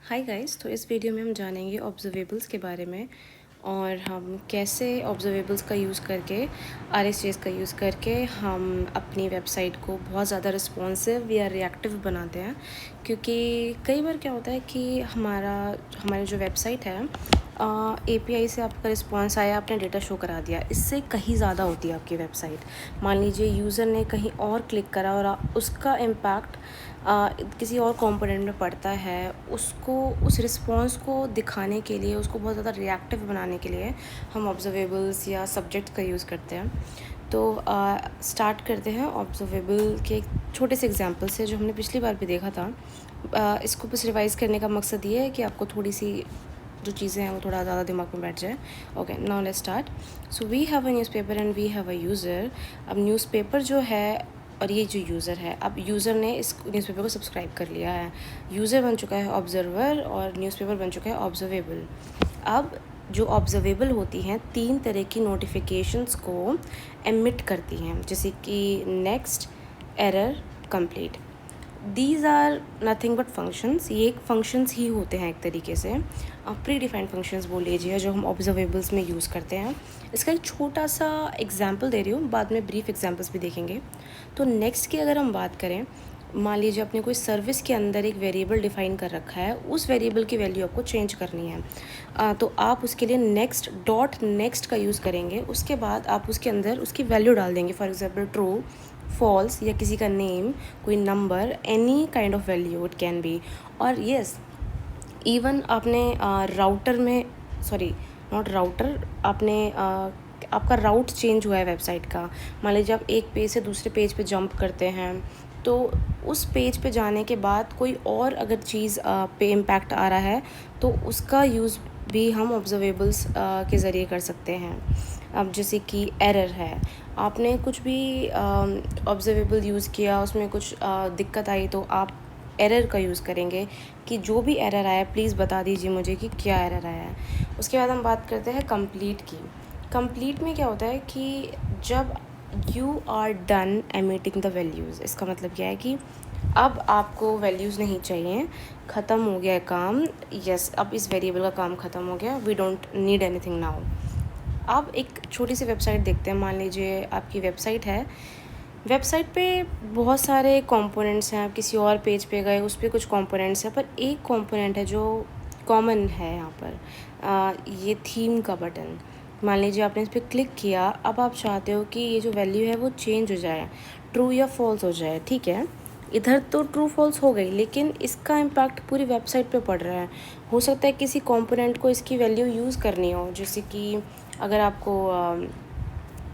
Hi guys, तो इस video में हम जानेंगे ऑब्जर्वेबल्स के बारे में और हम कैसे ऑब्जर्वेबल्स का यूज़ करके आरएसजेएस का यूज़ करके हम अपनी वेबसाइट को बहुत ज़्यादा रिस्पॉन्सिव या रिएक्टिव बनाते हैं। क्योंकि कई बार क्या होता है कि हमारी जो वेबसाइट है एपीआई से आपका रिस्पॉन्स आया, आपने डेटा शो करा दिया, इससे कहीं ज़्यादा होती है आपकी वेबसाइट। मान लीजिए यूज़र ने कहीं और क्लिक करा और उसका इम्पैक्ट किसी और कंपोनेंट में पड़ता है, उसको उस रिस्पॉन्स को दिखाने के लिए, उसको बहुत ज़्यादा रिएक्टिव बनाने के लिए हम ऑब्जर्वेबल्स या सब्जेक्ट्स का यूज़ करते हैं। तो स्टार्ट करते हैं ऑब्जर्वेबल के एक छोटे से एग्जांपल से जो हमने पिछली बार भी देखा था। इसको बस रिवाइज़ करने का मकसद ये है कि आपको थोड़ी सी जो चीज़ें हैं वो थोड़ा ज़्यादा दिमाग में बैठ जाए। Okay, now let's start. So we have a newspaper and we have a user. अब न्यूज़पेपर जो है और ये जो यूज़र है, अब यूज़र ने इस न्यूज़पेपर को सब्सक्राइब कर लिया है। यूज़र बन चुका है ऑब्जर्वर और न्यूज़पेपर बन चुका है ऑब्जर्वेबल। अब जो ऑब्जर्वेबल होती हैं 3 तरह की नोटिफिकेशंस को एमिट करती हैं, जैसे कि next, error, complete. These are nothing but functions. ये एक फंक्शंस ही होते हैं एक तरीके से, प्री डिफाइंड फंक्शंस बोल लीजिए, जो हम ऑब्जर्वेबल्स में यूज़ करते हैं। इसका एक छोटा सा एग्जांपल दे रही हूँ, बाद में ब्रीफ एग्जांपल्स भी देखेंगे। तो नेक्स्ट की अगर हम बात करें, मान लीजिए आपने कोई सर्विस के अंदर एक वेरिएबल डिफाइन कर रखा है, उस वेरिएबल की वैल्यू आपको चेंज करनी है। तो आप उसके लिए नेक्स्ट डॉट नेक्स्ट का यूज़ करेंगे। उसके बाद आप उसके अंदर उसकी वैल्यू डाल देंगे, फॉर एग्जांपल ट्रू, फॉल्स या किसी का नेम, कोई number, any kind of value it can be. और येस, इवन आपने राउटर में, सॉरी नॉट राउटर, आपने आपका राउट चेंज हुआ है वेबसाइट का। मान लीजिए आप एक पेज से दूसरे पेज पे जंप करते हैं, तो उस पेज पे जाने के बाद कोई और अगर चीज़ पे इम्पैक्ट आ रहा है तो उसका यूज़ भी हम ऑब्जर्वेबल्स के ज़रिए कर सकते हैं। अब जैसे कि एरर है, आपने कुछ भी ऑब्जर्वेबल यूज़ किया, उसमें कुछ दिक्कत आई, तो आप एरर का यूज़ करेंगे कि जो भी एरर आया प्लीज़ बता दीजिए मुझे कि क्या एरर आया है। उसके बाद हम बात करते हैं कंप्लीट की। कंप्लीट में क्या होता है कि जब you are done emitting the values, इसका मतलब क्या है कि अब आपको वैल्यूज़ नहीं चाहिए, ख़त्म हो गया है काम। यस, अब इस वेरिएबल का काम ख़त्म हो गया, we don't need anything now. आप एक छोटी सी वेबसाइट देखते हैं, मान लीजिए आपकी वेबसाइट है, वेबसाइट पे बहुत सारे कंपोनेंट्स हैं। आप किसी और पेज पे गए, उस पर कुछ कंपोनेंट्स हैं, पर एक कंपोनेंट है जो कॉमन है यहाँ पर, ये थीम का बटन। मान लीजिए आपने इस पर क्लिक किया, अब आप चाहते हो कि ये जो वैल्यू है वो चेंज हो जाए, ट्रू या फॉल्स हो जाए। ठीक है, इधर तो ट्रू फॉल्स हो गई, लेकिन इसका इम्पैक्ट पूरी वेबसाइट पे पड़ रहा है। हो सकता है किसी कंपोनेंट को इसकी वैल्यू यूज़ करनी हो, जैसे कि अगर आपको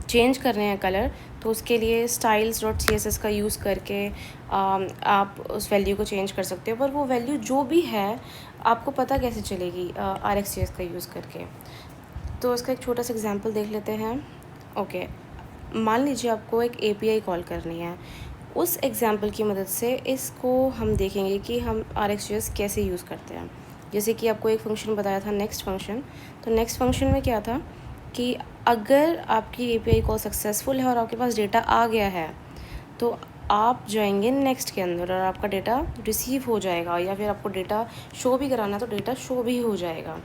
चेंज कर रहे हैं कलर, तो उसके लिए styles.css का यूज़ करके आप उस वैल्यू को चेंज कर सकते हो। पर वो वैल्यू जो भी है आपको पता कैसे चलेगी RxJS का यूज़ करके। तो इसका एक छोटा सा एग्जांपल देख लेते हैं। ओके, मान लीजिए आपको एक API कॉल करनी है। उस एग्जांपल की मदद से इसको हम देखेंगे कि हम RxJS कैसे यूज़ करते हैं। जैसे कि आपको एक फ़ंक्शन बताया था, नेक्स्ट फ़ंक्शन। तो नेक्स्ट फ़ंक्शन में क्या था कि अगर आपकी API कॉल सक्सेसफुल है और आपके पास डेटा आ गया है, तो आप जाएंगे नेक्स्ट के अंदर और आपका डेटा रिसीव हो जाएगा, या फिर आपको डेटा शो भी कराना है तो डेटा शो भी हो जाएगा।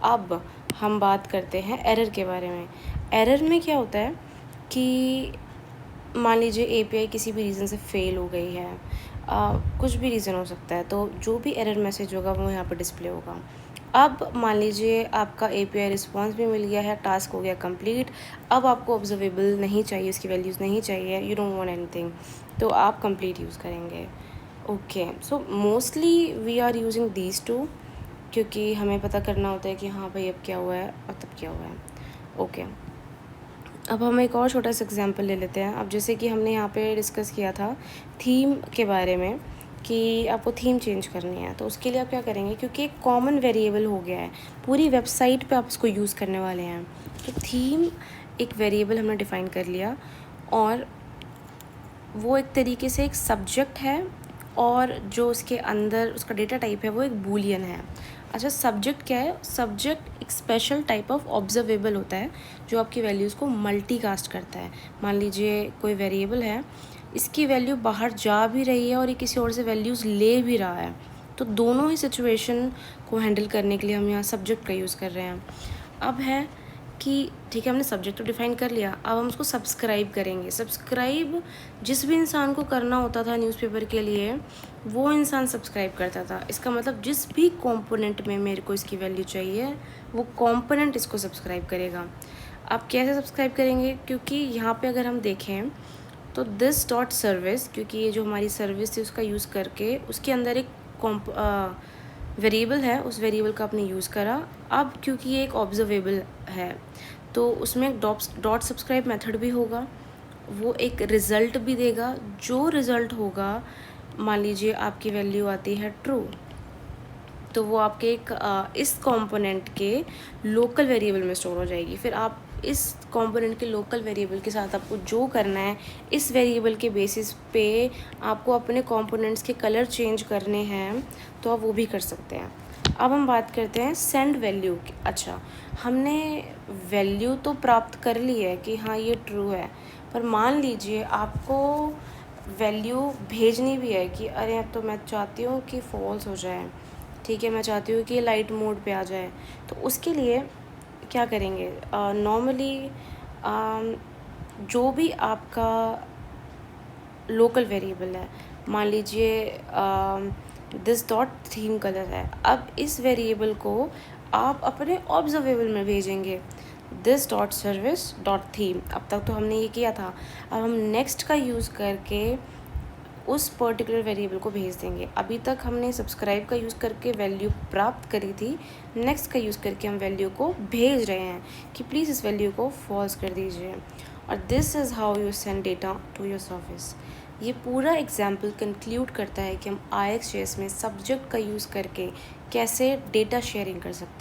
अब हम बात करते हैं एरर के बारे में। एरर में क्या होता है कि मान लीजिए API किसी भी रीज़न से फ़ेल हो गई है, कुछ भी रीज़न हो सकता है, तो जो भी एरर मैसेज होगा वो यहाँ पर डिस्प्ले होगा। अब मान लीजिए आपका API रिस्पॉन्स भी मिल गया है, टास्क हो गया कंप्लीट। अब आपको ऑब्जर्वेबल नहीं चाहिए, उसकी वैल्यूज़ नहीं चाहिए, यू डोंट वांट एनीथिंग, तो आप कंप्लीट यूज़ करेंगे। Okay, so mostly we are using these two, क्योंकि हमें पता करना होता है कि हाँ भाई अब क्या हुआ है और तब क्या हुआ है। ओके, अब हम एक और छोटा सा एग्जांपल ले लेते हैं। अब जैसे कि हमने यहाँ पे डिस्कस किया था थीम के बारे में कि आपको थीम चेंज करनी है, तो उसके लिए आप क्या करेंगे, क्योंकि एक कॉमन वेरिएबल हो गया है, पूरी वेबसाइट पे आप उसको यूज़ करने वाले हैं। तो थीम एक वेरिएबल हमने डिफ़ाइन कर लिया, और वो एक तरीके से एक सब्जेक्ट है, और जो उसके अंदर उसका डेटा टाइप है वो एक बूलियन है। अच्छा, सब्जेक्ट क्या है? सब्जेक्ट एक स्पेशल टाइप ऑफ ऑब्जर्वेबल होता है जो आपकी वैल्यूज़ को मल्टीकास्ट करता है। मान लीजिए कोई वेरिएबल है, इसकी वैल्यू बाहर जा भी रही है और ये किसी और से वैल्यूज़ ले भी रहा है, तो दोनों ही सिचुएशन को हैंडल करने के लिए हम यहाँ सब्जेक्ट का यूज़ कर रहे हैं। अब है कि ठीक है, हमने सब्जेक्ट तो डिफ़ाइन कर लिया, अब हम उसको सब्सक्राइब करेंगे। सब्सक्राइब जिस भी इंसान को करना होता था न्यूज़पेपर के लिए, वो इंसान सब्सक्राइब करता था। इसका मतलब जिस भी कंपोनेंट में मेरे को इसकी वैल्यू चाहिए, वो कंपोनेंट इसको सब्सक्राइब करेगा। आप कैसे सब्सक्राइब करेंगे? क्योंकि यहाँ पे अगर हम देखें तो दिस डॉट सर्विस, क्योंकि ये जो हमारी सर्विस थी उसका यूज़ करके उसके अंदर एक वेरिएबल है, उस वेरिएबल का आपने यूज़ करा। अब क्योंकि ये एक ऑब्जर्वेबल है तो उसमें एक डॉट सब्सक्राइब मेथड भी होगा, वो एक रिज़ल्ट भी देगा। जो रिज़ल्ट होगा, मान लीजिए आपकी वैल्यू आती है ट्रू, तो वो आपके एक इस कंपोनेंट के लोकल वेरिएबल में स्टोर हो जाएगी। फिर आप इस कंपोनेंट के लोकल वेरिएबल के साथ आपको जो करना है, इस वेरिएबल के बेसिस पे आपको अपने कंपोनेंट्स के कलर चेंज करने हैं, तो आप वो भी कर सकते हैं। अब हम बात करते हैं सेंड वैल्यू की। अच्छा, हमने वैल्यू तो प्राप्त कर ली है कि हाँ ये ट्रू है, पर मान लीजिए आपको वैल्यू भेजनी भी है कि अरे अब तो मैं चाहती हूँ कि फॉल्स हो जाए, ठीक है, मैं चाहती हूँ कि ये लाइट मोड पे आ जाए। तो उसके लिए क्या करेंगे? नॉर्मली जो भी आपका लोकल वेरिएबल है, मान लीजिए दिस डॉट थीम कलर है, अब इस वेरिएबल को आप अपने ऑब्जर्वेबल में भेजेंगे, this dot service dot theme. अब तक तो हमने ये किया था, अब हम नेक्स्ट का यूज़ करके उस पर्टिकुलर वेरिएबल को भेज देंगे। अभी तक हमने सब्सक्राइब का यूज़ करके वैल्यू प्राप्त करी थी, नेक्स्ट का यूज़ करके हम वैल्यू को भेज रहे हैं कि प्लीज़ इस वैल्यू को फॉल्स कर दीजिए। और this is how you send data to your service. ये पूरा एग्जाम्पल कंक्लूड करता है कि हम IXJS में सब्जेक्ट का यूज़ करके कैसे डेटा शेयरिंग कर सकते हैं।